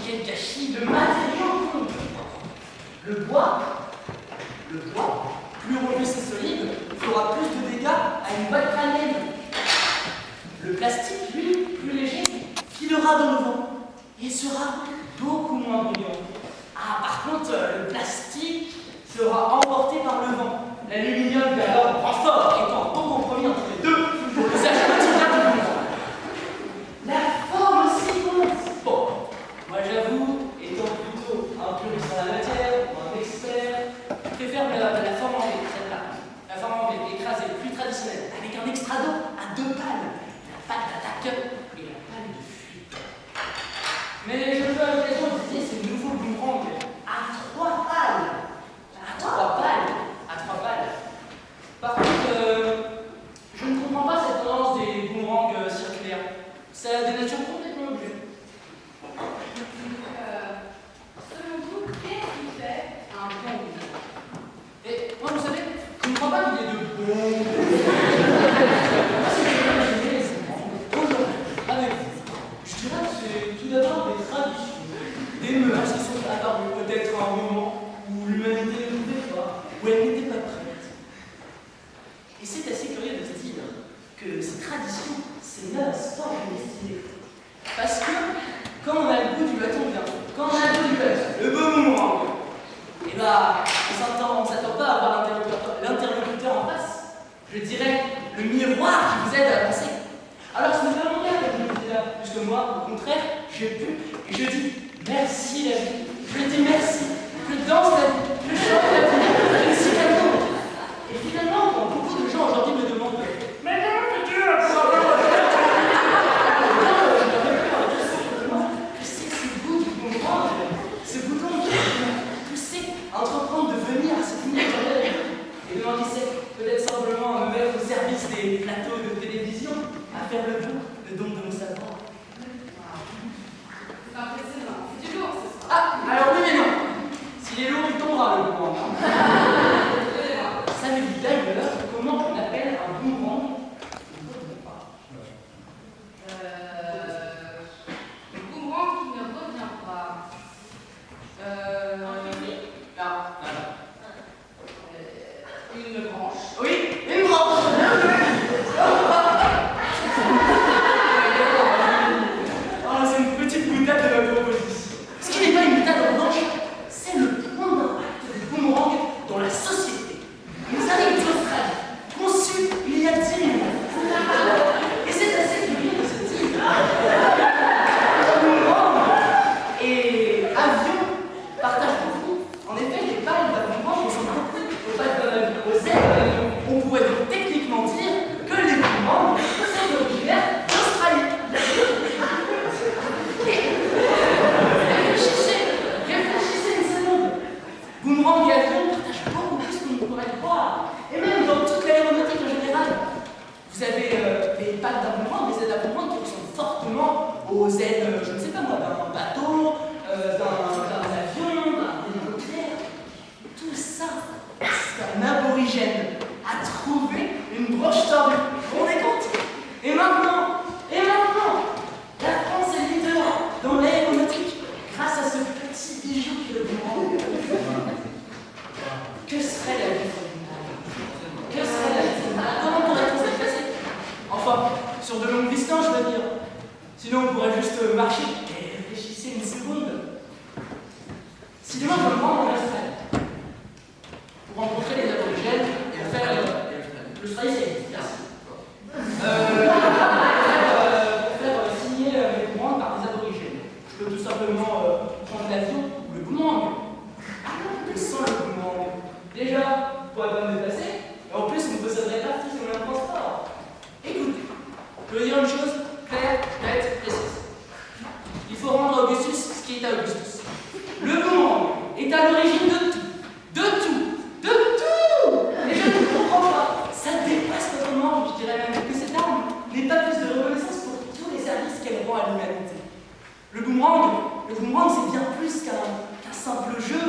quel gâchis de matériaux! Le bois, plus robuste et solide, fera plus de dégâts à une boîte crânienne. Le plastique, lui, plus léger, filera dans le vent et sera beaucoup moins bruyant. Ah, par contre, le plastique sera emporté par le vent. L'aluminium va alors en fort, étant au compromis entre les deux pour l'usage quotidien du monde. La forme aussi compte. Bon, moi j'avoue, étant plutôt un puriste en la matière, ou un expert, je préfère la forme en V, celle-là. La forme en V, écrasée, plus traditionnelle, avec un extrado à deux pales. La pale d'attaque et la pale de fuite. Mais je veux à l'occasion d'utiliser ces nouveaux boomerangs à trois pales. À trois pales. Par contre, je ne comprends pas cette tendance des boomerangs circulaires. Ça dénature complètement l'objet. Selon vous, qu'est-ce qui fait un bon boomerang? Et moi, vous savez, je ne crois pas qu'il y ait de bons. Avec vous, je dirais que c'est tout d'abord des traditions, des mœurs qui sont apparues peut-être à un moment où l'humanité ne voulait pas, où elle n'était pas prête. Et c'est assez curieux de se dire que ces traditions, ces mœurs forgent une destinée. Parce que quand on a le goût du bâton bien, quand on a le goût du bâton, le beau boomerang, et bah, on ne s'attend pas à avoir l'interlocuteur en face. Je dirais le miroir qui vous aide à avancer. Alors ce n'est pas mon cas, comme je le disais là, puisque moi, au contraire, j'ai pu, et je dis merci la vie. Je dis merci, je danse la vie, je chante la vie, je suis cadeau. Et finalement, quand beaucoup de gens aujourd'hui me demandent mais comment fais-tu pour avoir je sais que ce goût du boomerang, ce bouton qui m'a poussé à entreprendre de venir à cette lumière et demain qui sait, peut-être simplement à me mettre au service des plateaux de télévision, à faire le don de mon savoir. C'est impressionnant. C'est du lourd, ce soir. Ah, alors oui mais non. S'il est lourd, il tombera le boomerang. Savez-vous d'ailleurs comment on appelle un boomerang? Le boomerang qui ne revient pas. Une branche. Oui, une branche. Oh, c'est une petite boutade de ma proposition. Ce qui n'est pas une boutade en revanche, c'est le point d'impact du boomerang dans la société. Nous arrivons d'Australie, conçu il y a 10 000 ans. Et c'est assez curieux de se dire boomerang et avion partagent beaucoup. En effet, les pales d'un boomerang sont beaucoup aux ailes d'un avion. On pourrait donc techniquement dire que les boomerangs sont originaires d'Australie. Réfléchissez une seconde. Boomerang et avion partagent beaucoup plus qu'on ne pourrait le croire. Et même dans toute l'aéronautique en général. Vous avez les pattes d'un boomerang, des ailes d'un boomerang qui ressemblent fortement aux ailes, je ne sais pas moi, d'un bateau, d'un avion, d'un hélicoptère. Tout ça, c'est un aborigène a trouvé une broche tordue. Vous vous rendez compte? Et maintenant, la France est leader dans l'aéronautique grâce à ce petit bijou qui est le boomerang. Que serait la vie sans boomerang? Que serait la vie sans boomerang? Comment pourrait-on se déplacer? Enfin, sur de longues distances, je veux dire. Sinon, on pourrait juste marcher. Et réfléchissez une seconde. Si demain je me rends en Australie pour rencontrer les aborigènes et faire l'Australie, c'est merci. Pour faire signer mes boomerangs par des aborigènes. Je peux tout simplement prendre l'avion ou le boomerang. Que sans le boomerang, déjà, je pourrais pas me déplacer, et en plus, on ne posséderait pas tous les mêmes transports. Écoutez, je veux dire une chose claire, nette, précise. Il faut rendre à Augustus ce qui est à Augustus. Le boomerang est à l'origine de tout. De tout. De tout. Et je ne comprends pas. Ça dépasse notre monde, je dirais même que cette arme n'est pas plus de reconnaissance pour tous les services qu'elle rend à l'humanité. Le boomerang, c'est bien plus qu'un simple jeu